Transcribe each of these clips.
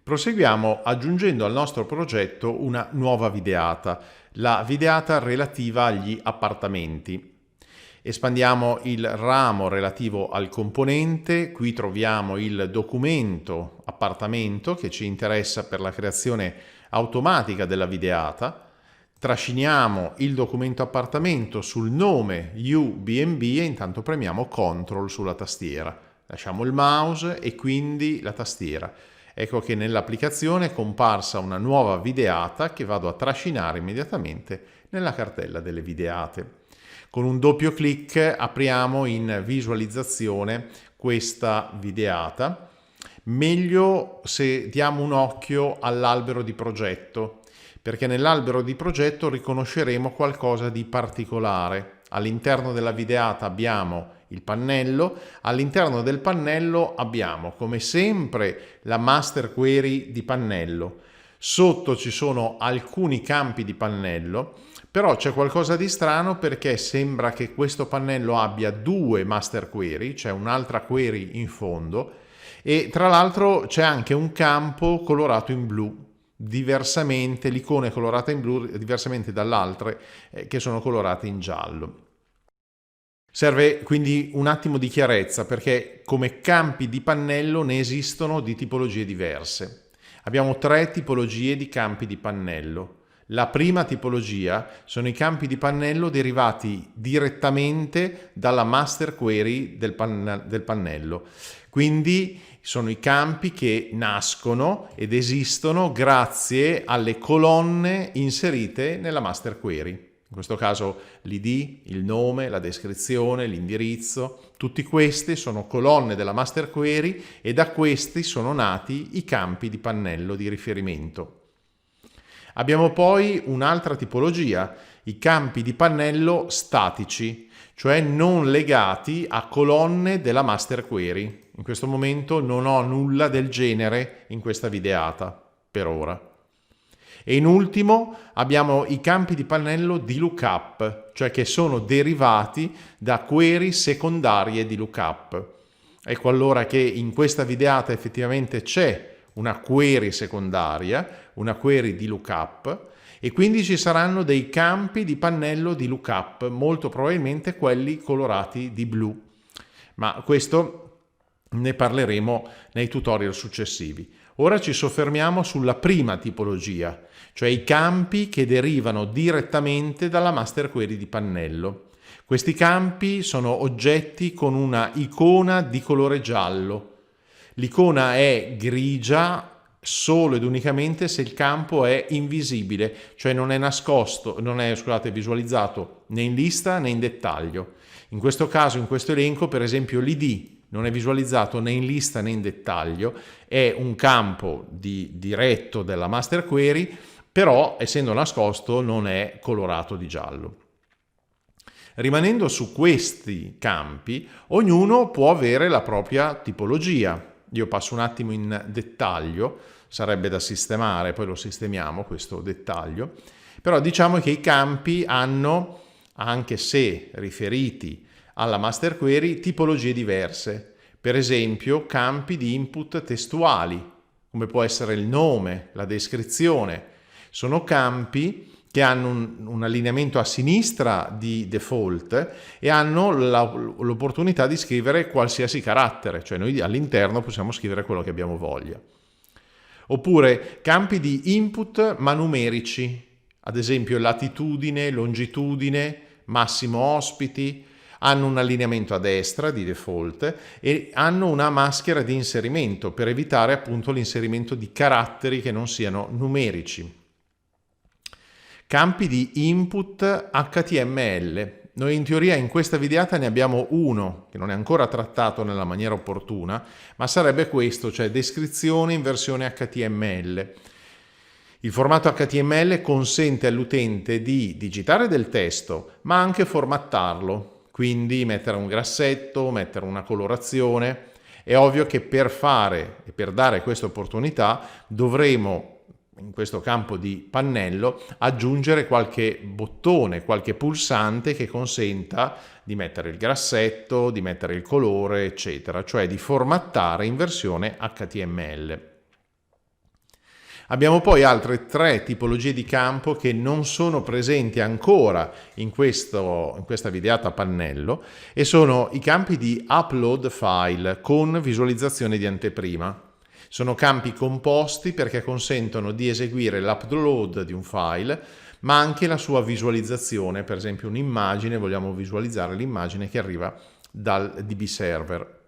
Proseguiamo aggiungendo al nostro progetto una nuova videata, la videata relativa agli appartamenti. Espandiamo il ramo relativo al componente, qui troviamo il documento appartamento che ci interessa per la creazione automatica della videata. Trasciniamo il documento appartamento sul nome UBNB e intanto premiamo CTRL sulla tastiera. Lasciamo il mouse e quindi la tastiera. Ecco che nell'applicazione è comparsa una nuova videata che vado a trascinare immediatamente nella cartella delle videate. Con un doppio clic apriamo in visualizzazione questa videata. Meglio se diamo un occhio all'albero di progetto, perché nell'albero di progetto riconosceremo qualcosa di particolare. All'interno della videata abbiamo il pannello, all'interno del pannello abbiamo come sempre la master query di pannello. Sotto ci sono alcuni campi di pannello, però c'è qualcosa di strano perché sembra che questo pannello abbia due master query, c'è un'altra query in fondo e tra l'altro c'è anche un campo colorato in blu. Diversamente, l'icona è colorata in blu diversamente dalle altre che sono colorate in giallo. Serve quindi un attimo di chiarezza perché come campi di pannello ne esistono di tipologie diverse. Abbiamo tre tipologie di campi di pannello. La prima tipologia sono i campi di pannello derivati direttamente dalla master query del pannello. Quindi sono i campi che nascono ed esistono grazie alle colonne inserite nella master query. In questo caso l'ID, il nome, la descrizione, l'indirizzo, tutti questi sono colonne della master query e da questi sono nati i campi di pannello di riferimento. Abbiamo poi un'altra tipologia, i campi di pannello statici, cioè non legati a colonne della master query. In questo momento non ho nulla del genere in questa videata, per ora. E in ultimo abbiamo i campi di pannello di lookup, cioè che sono derivati da query secondarie di lookup. Ecco allora che in questa videata effettivamente c'è una query secondaria, una query di lookup, e quindi ci saranno dei campi di pannello di lookup, molto probabilmente quelli colorati di blu. Ma questo ne parleremo nei tutorial successivi. Ora ci soffermiamo sulla prima tipologia, cioè i campi che derivano direttamente dalla master query di pannello. Questi campi sono oggetti con una icona di colore giallo. L'icona è grigia solo ed unicamente se il campo è invisibile, cioè non è nascosto, non è, scusate, visualizzato né in lista né in dettaglio. In questo caso, in questo elenco, per esempio l'ID non è visualizzato né in lista né in dettaglio, è un campo diretto della master query, però essendo nascosto non è colorato di giallo. Rimanendo su questi campi, ognuno può avere la propria tipologia. Io passo un attimo in dettaglio, sarebbe da sistemare, poi lo sistemiamo questo dettaglio, però diciamo che i campi hanno, anche se riferiti alla master query, tipologie diverse. Per esempio campi di input testuali, come può essere il nome, la descrizione. Sono campi che hanno un allineamento a sinistra di default e hanno l'opportunità di scrivere qualsiasi carattere, cioè noi all'interno possiamo scrivere quello che abbiamo voglia. Oppure campi di input ma numerici, ad esempio latitudine, longitudine, massimo ospiti, hanno un allineamento a destra di default e hanno una maschera di inserimento per evitare appunto l'inserimento di caratteri che non siano numerici. Campi di input HTML. Noi in teoria in questa videata ne abbiamo uno che non è ancora trattato nella maniera opportuna, ma sarebbe questo, cioè descrizione in versione HTML. Il formato HTML consente all'utente di digitare del testo, ma anche formattarlo, quindi mettere un grassetto, mettere una colorazione. È ovvio che per fare e per dare questa opportunità dovremo in questo campo di pannello aggiungere qualche bottone, qualche pulsante che consenta di mettere il grassetto, di mettere il colore, eccetera, cioè di formattare in versione HTML. Abbiamo poi altre 3 tipologie di campo che non sono presenti ancora in questa videata a pannello, e sono i campi di upload file con visualizzazione di anteprima. Sono campi composti perché consentono di eseguire l'upload di un file, ma anche la sua visualizzazione. Per esempio un'immagine, vogliamo visualizzare l'immagine che arriva dal DB server.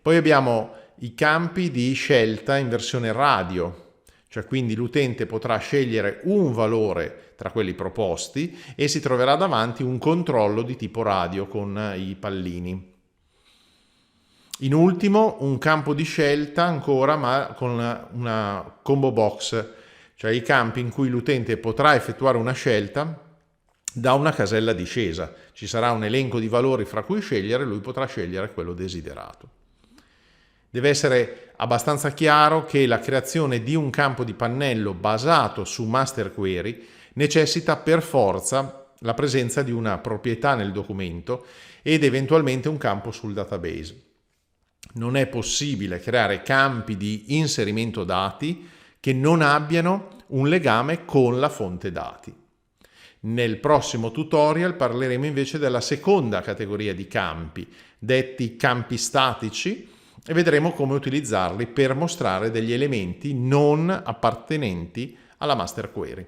Poi abbiamo i campi di scelta in versione radio, cioè quindi l'utente potrà scegliere un valore tra quelli proposti e si troverà davanti un controllo di tipo radio con i pallini. In ultimo, un campo di scelta ancora, ma con una combo box, cioè i campi in cui l'utente potrà effettuare una scelta da una casella discesa. Ci sarà un elenco di valori fra cui scegliere, lui potrà scegliere quello desiderato. Deve essere abbastanza chiaro che la creazione di un campo di pannello basato su master query necessita per forza la presenza di una proprietà nel documento ed eventualmente un campo sul database. Non è possibile creare campi di inserimento dati che non abbiano un legame con la fonte dati. Nel prossimo tutorial parleremo invece della seconda categoria di campi, detti campi statici, e vedremo come utilizzarli per mostrare degli elementi non appartenenti alla master query.